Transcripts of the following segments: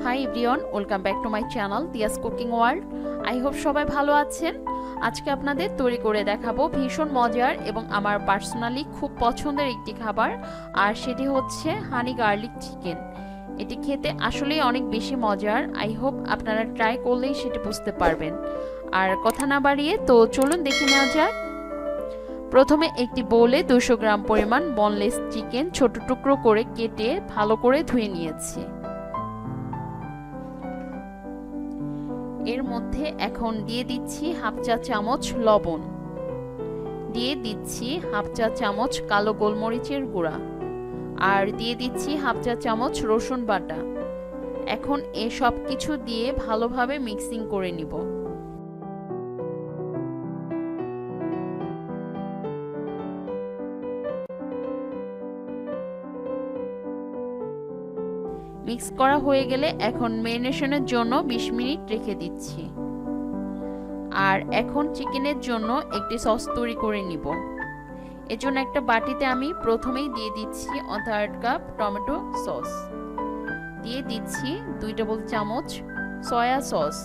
High everyone, welcome back to my channel Diya's cooking world. I hope সবাই ভালো আছেন। আজকে আপনাদের তৈরি করে দেখাবো ভীষণ মজার এবং আমার পার্সোনালি খুব পছন্দের একটি খাবার, আর সেটি হচ্ছে হানি গার্লিক চিকেন। এটি খেতে আসলেই অনেক বেশি মজার। আই হোপ আপনারা ট্রাই করলেই সেটি বুঝতে পারবেন। আর কথা না বাড়িয়ে তো চলুন দেখে নেওয়া যাক। প্রথমে একটি বোলে 200 গ্রাম পরিমাণ বোনলেস চিকেন ছোট টুকরো করে কেটে ভালো করে ধুয়ে নিয়েছি। এর মধ্যে এখন দিয়ে দিচ্ছি হাফ চা চামচ লবণ, দিয়ে দিচ্ছি হাফ চা চামচ কালো গোলমরিচের গুঁড়া, আর দিয়ে দিচ্ছি হাফ চা চামচ রসুন বাটা। এখন এই সব কিছু দিয়ে ভালোভাবে মিক্সিং করে নিব। মিক্স করা হয়ে গেলে এখন ম্যারিনেশনের জন্য 20 মিনিট রেখে দিচ্ছি। আর এখন চিকেনের জন্য একটি সস তৈরি করে নিব। এজন্য একটা বাটিতে আমি প্রথমেই দিয়ে দিচ্ছি 1/3 কাপ টমেটো সস, দিয়ে দিচ্ছি 2 টেবিল চামচ সয়া সস,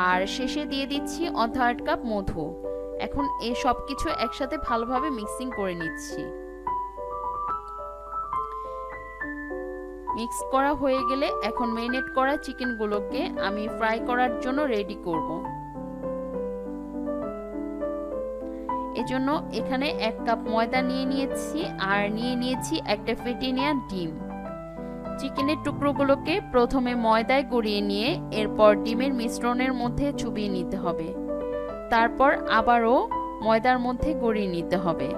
আর শেষে দিয়ে দিচ্ছি 1/3 কাপ মধু। এখন এই সব কিছু একসাথে ভালোভাবে মিক্সিং করে নিচ্ছি। মিক্স করা হয়ে গেলে এখন ম্যারিনেট করা চিকেনগুলোকে আমি ফ্রাই করার জন্য রেডি করব। এজন্য এখানে 1 কাপ ময়দা নিয়ে নিয়েছি, আর নিয়ে নিয়েছি একটা ফেটে নেওয়া ডিম। চিকেনের টুকরোগুলোকে প্রথমে ময়দায় গড়িয়ে নিয়ে এরপর ডিমের মিশ্রণের মধ্যে চুবিয়ে নিতে হবে। তারপর আবারও ময়দার মধ্যে গড়িয়ে নিতে হবে।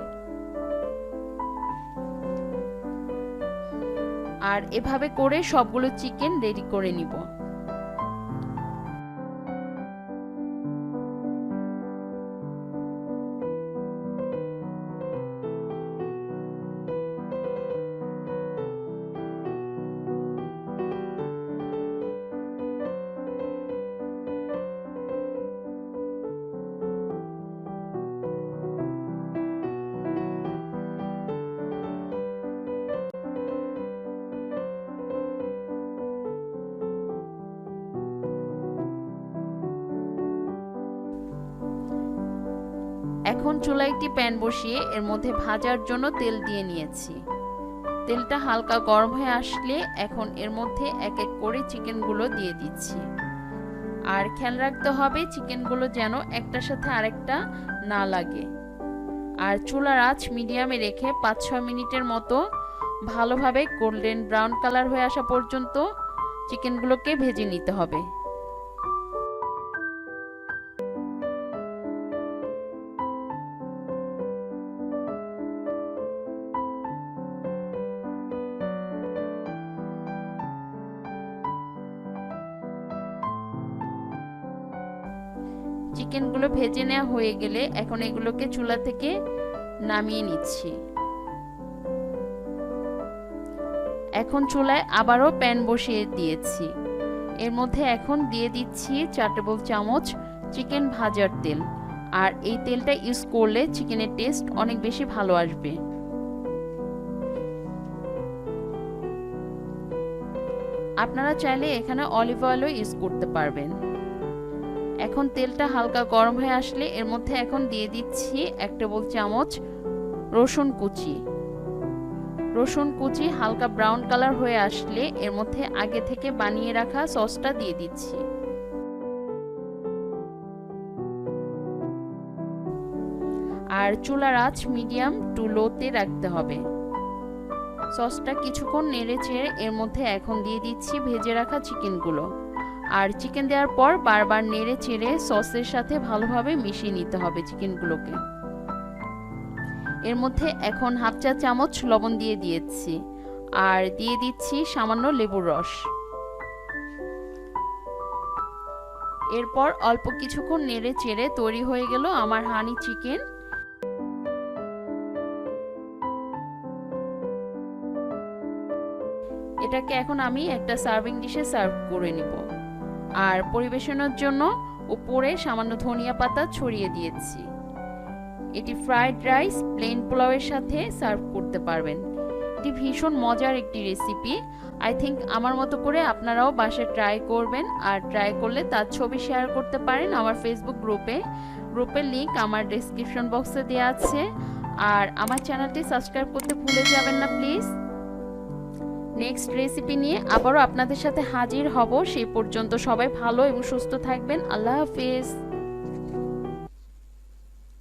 আর এভাবে করে সবগুলো চিকেন রেডি করে নিব। এখন চুলায় একটি প্যান বসিয়ে এর মধ্যে ভাজার জন্য তেল দিয়ে নিয়েছি। তেলটা হালকা গরম হয়ে আসলে এখন এর মধ্যে এক এক করে চিকেনগুলো দিয়ে দিচ্ছি। আর খেয়াল রাখতে হবে চিকেনগুলো যেন একটার সাথে আরেকটা না লাগে। আর চুলার আঁচ মিডিয়ামে রেখে 5-6 মিনিটের মতো ভালোভাবে গোল্ডেন ব্রাউন কালার হয়ে আসা পর্যন্ত চিকেনগুলোকে ভেজে নিতে হবে। চিকেনগুলো ভেজে নেওয়া হয়ে গেলে এখন এগুলোকে চুলা থেকে নামিয়ে নিচ্ছি। এখন চুলায় আবারও প্যান বসিয়ে দিয়েছি। এর মধ্যে এখন দিয়ে দিচ্ছি 4 টেবিল চামচ চিকেন ভাজার তেল। আর এই তেলটা ইউজ করলে চিকেনের টেস্ট অনেক বেশি ভালো আসবে। আপনারা চাইলে এখানে অলিভ অয়েলও ইউজ করতে পারবেন। এখন তেলটা হালকা গরম হয়ে আসলে এর মধ্যে এখন দিয়ে দিচ্ছি 1 টেবিল চামচ রসুন কুচি। রসুন কুচি হালকা ব্রাউন কালার হয়ে আসলে এর মধ্যে আগে থেকে বানিয়ে রাখা সসটা দিয়ে দিচ্ছি। আর চুলার আঁচ মিডিয়াম টু লোতে রাখতে হবে। সসটা কিছুক্ষণ নেড়ে চেড়ে এর মধ্যে এখন দিয়ে দিচ্ছি ভেজে রাখা চিকেনগুলো। আর চিকেন দেওয়ার পর বারবার নেড়ে চেড়ে সসের সাথে ভালোভাবে মিশিয়ে নিতে হবে চিকেনগুলোকে। এর মধ্যে এখন হাফ চা চামচ লবণ দিয়ে দিয়েছি, আর দিয়ে দিচ্ছি সামান্য লেবুর রস। এরপর অল্প কিছুক্ষণ নেড়ে চেড়ে তৈরি হয়ে গেল আমার হানি চিকেন। এটাকে এখন আমি একটা সার্ভিং ডিশে সার্ভ করে নিব। আর পরিবেশনের জন্য উপরে সামান্য ধনিয়া পাতা ছড়িয়ে দিয়েছি। এটি ফ্রাইড রাইস, প্লেন পোলাওয়ের সাথে সার্ভ করতে পারবেন। একটি ভীষণ মজার একটি রেসিপি। আই থিঙ্ক আমার মতো করে আপনারাও বাসায় ট্রাই করবেন, আর ট্রাই করলে তার ছবি শেয়ার করতে পারেন আমার ফেসবুক গ্রুপের লিংক আমার ডেসক্রিপশন বক্সে দেওয়া আছে। আর আমার চ্যানেলটি সাবস্ক্রাইব করতে ভুলে যাবেন না প্লিজ। নেক্সট রেসিপি নিয়ে আবারও আপনাদের সাথে হাজির হব। সেই পর্যন্ত সবাই ভালো এবং সুস্থ থাকবেন। আল্লাহ হাফিজ।